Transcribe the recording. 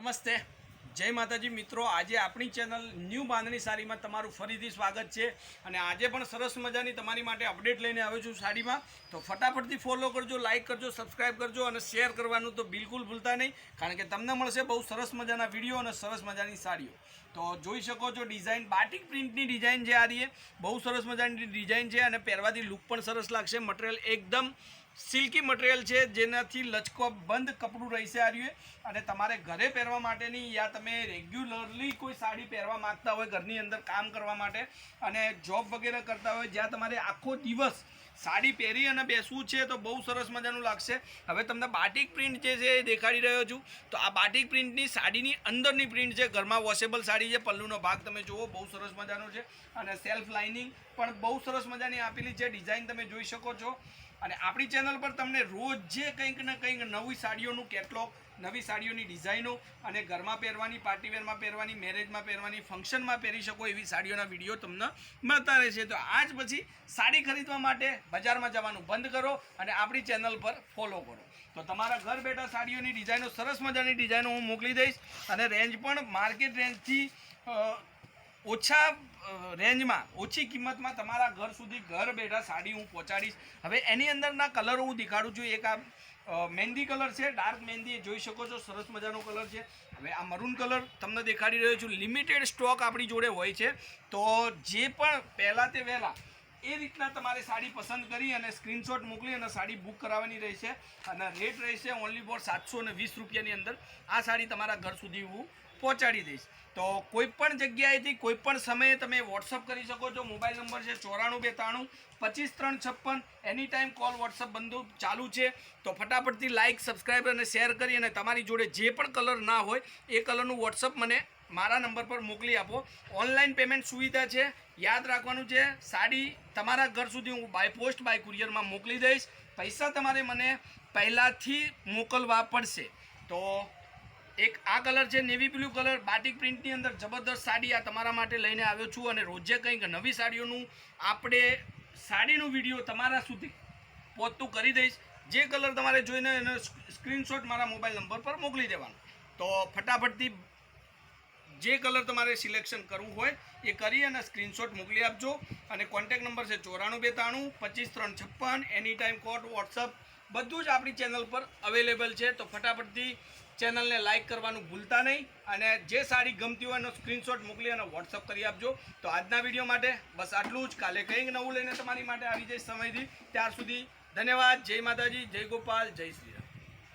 નમસ્તે, જય માતાજી મિત્રો। આજે આપણી ચેનલ ન્યૂ બાંધણી સાડીમાં તમારું ફરીથી સ્વાગત છે અને આજે પણ સરસ મજાની તમારી માટે અપડેટ લઈને આવ્યો છું સાડીમાં। તો ફટાફટથી ફોલો કરજો, લાઇક કરજો, સબસ્ક્રાઈબ કરજો અને શેર કરવાનું તો બિલકુલ ભૂલતા નહીં, કારણ કે તમને મળશે બહુ સરસ મજાના વિડીયો અને સરસ મજાની સાડીઓ। તો જોઈ શકો છો ડિઝાઇન બાટિક પ્રિન્ટની ડિઝાઇન છે। આ રહી બહુ સરસ મજાની ડિઝાઇન છે અને પહેરવાથી લુક પણ સરસ લાગશે। મટીરિયલ એકદમ સિલ્કી મટીરિयल છે, જેનાથી લચકો બંધ કપડું રહેશે આ રહ્યું। અને તમારે ઘરે પહેરવા માટેની યા તમે રેગ્યુલરલી કોઈ સાડી પહેરવા માગતા હોય ઘરની અંદર કામ કરવા માટે અને જોબ વગેરે કરતા હોય, જ્યાં તમારે આખો દિવસ સાડી પહેરી અને બેસવું છે, તો બહુ સરસ મજાનું લાગશે। હવે તમને બાટિક પ્રિન્ટ જે છે એ દેખાડી રહ્યો છું। તો આ બાટિક પ્રિન્ટની સાડીની અંદરની પ્રિન્ટ છે, ઘરમાં વોશેબલ સાડી છે। પલ્લુનો ભાગ તમે જુઓ બહુ સરસ મજાનો છે અને સેલ્ફ લાઇનિંગ પણ બહુ સરસ મજાની આપેલી છે। ડિઝાઇન તમે જોઈ શકો છો અને આપણી ચેનલ પર તમને રોજ જે કંઈક ને કંઈક નવી સાડીઓનું કેટલોગ, નવી સાડીઓની ડિઝાઇનો અને ઘરમાં પહેરવાની, પાર્ટીવેરમાં પહેરવાની, મેરેજમાં પહેરવાની, ફંક્શનમાં પહેરી શકો એવી સાડીઓના વિડીયો તમને મળતા રહેશે। તો આજ પછી સાડી ખરીદવા માટે બજારમાં જવાનું બંધ કરો અને આપણી ચેનલ પર ફોલો કરો, તો તમારા ઘર બેઠા સાડીઓની ડિઝાઇનો, સરસ મજાની ડિઝાઇનો હું મોકલી દઈશ અને રેન્જ પણ માર્કેટ રેન્જથી ઓછા રેન્જમાં, ઓછી કિંમતમાં તમારા ઘર સુધી ઘર બેઠા સાડી હું પહોંચાડીશ। હવે એની અંદરના કલરો હું દેખાડું છું। એક આ મહેંદી કલર છે, ડાર્ક મહેંદી, જોઈ શકો છો સરસ મજાનો કલર છે। હવે આ મરૂન કલર તમને દેખાડી રહ્યો છું। લિમિટેડ સ્ટોક આપણી જોડે હોય છે, તો જે પણ પહેલાં તે વહેલા એ રીતના તમારે સાડી પસંદ કરી અને સ્ક્રીનશોટ મોકલી અને સાડી બુક કરાવવાની રહેશે અને રેટ રહેશે ઓનલી ફોર 720 રૂપિયાની અંદર આ સાડી તમારા ઘર સુધી હું પહોંચાડી દઈશ। તો કોઈ પણ જગ્યાએથી કોઈ પણ સમયે તમે વોટ્સઅપ કરી શકો છો। મોબાઈલ નંબર છે 94 293 25 356। એની ટાઈમ કોલ વોટ્સઅપ બંધ ચાલુ છે, તો ફટાફટથી લાઇક, સબસ્ક્રાઈબ અને શેર કરી અને તમારી જોડે જે પણ કલર ના હોય એ કલરનું વોટ્સઅપ મને મારા નંબર પર મોકલી આપો। ઓનલાઈન પેમેન્ટ સુવિધા છે। યાદ રાખવાનું છે, સાડી તમારા ઘર સુધી હું બાય પોસ્ટ, બાય કુરિયરમાં મોકલી દઈશ। પૈસા તમારે મને પહેલાંથી મોકલવા પડશે। તો એક આ કલર છે નેવી બ્લુ કલર, બાટિક પ્રિન્ટની અંદર જબરદસ્ત સાડી આ તમારા માટે લઈને આવ્યો છું અને રોજે કંઈક નવી સાડીઓનું આપણે સાડીનું વિડીયો તમારા સુધી પહોંચતું કરી દઈશ। જે કલર તમારે જોઈને એનો સ્ક્રીનશોટ મારા મોબાઈલ નંબર પર મોકલી દેવાનો। તો ફટાફટથી જે કલર તમારે સિલેક્શન કરવું હોય એ કરી અને સ્ક્રીનશોટ મોકલી આપજો અને કોન્ટેક નંબર છે 94 293 25 356। એની ટાઈમ કોડ, વોટ્સઅપ બધું જ આપણી ચેનલ પર અવેલેબલ છે। તો ફટાફટથી ચેનલને લાઇક કરવાનું ભૂલતા નહીં અને જે સાડી ગમતી હોય એનો સ્ક્રીનશોટ મોકલી અને વોટ્સઅપ કરી આપજો। તો આજના વિડીયો માટે બસ આટલું જ। કાલે કંઈક નવું લઈને તમારી માટે આવી જઈશ સમયથી। ત્યાર સુધી ધન્યવાદ। જય માતાજી, જય ગોપાલ, જય શ્રી